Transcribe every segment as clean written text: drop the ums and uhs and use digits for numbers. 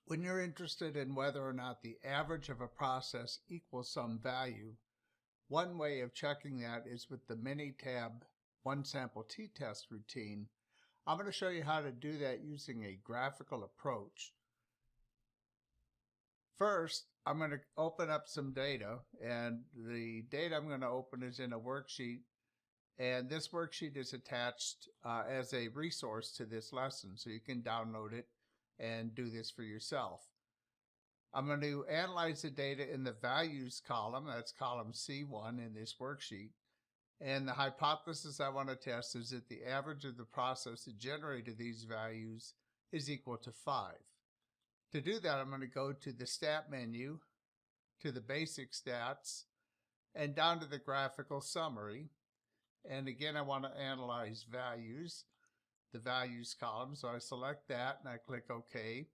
When you're interested in whether or not the average of a process equals some value, one way of checking that is with the Minitab one sample t-test routine. I'm going to show you how to do that using a graphical approach. First, I'm going to open up some data, and the data I'm going to open is in a worksheet, and this worksheet is attached as a resource to this lesson, so you can download it and do this for yourself. I'm going to analyze the data in the values column, that's column C1 in this worksheet, and the hypothesis I want to test is that the average of the process that generated these values is equal to 5. To do that, I'm going to go to the Stat menu, to the Basic Stats, and down to the Graphical Summary. And again, I want to analyze values, the Values column, so I select that and I click OK.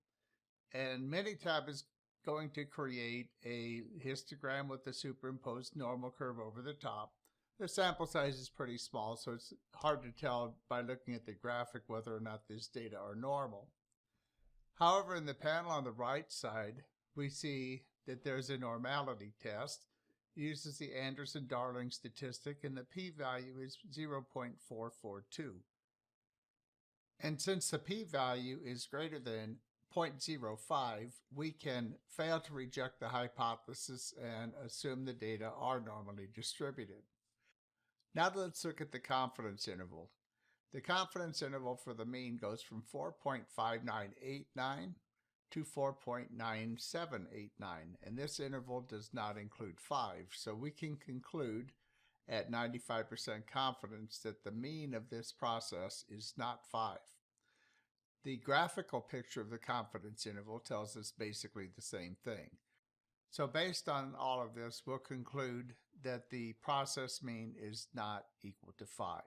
And Minitab is going to create a histogram with a superimposed normal curve over the top. The sample size is pretty small, so it's hard to tell by looking at the graphic whether or not this data are normal. However, in the panel on the right side, we see that there's a normality test. It uses the Anderson-Darling statistic, and the p-value is 0.442. And since the p-value is greater than 0.05, we can fail to reject the hypothesis and assume the data are normally distributed. Now let's look at the confidence interval. The confidence interval for the mean goes from 4.5989 to 4.9789, and this interval does not include 5, so we can conclude at 95% confidence that the mean of this process is not 5. The graphical picture of the confidence interval tells us basically the same thing. So based on all of this, we'll conclude that the process mean is not equal to 5.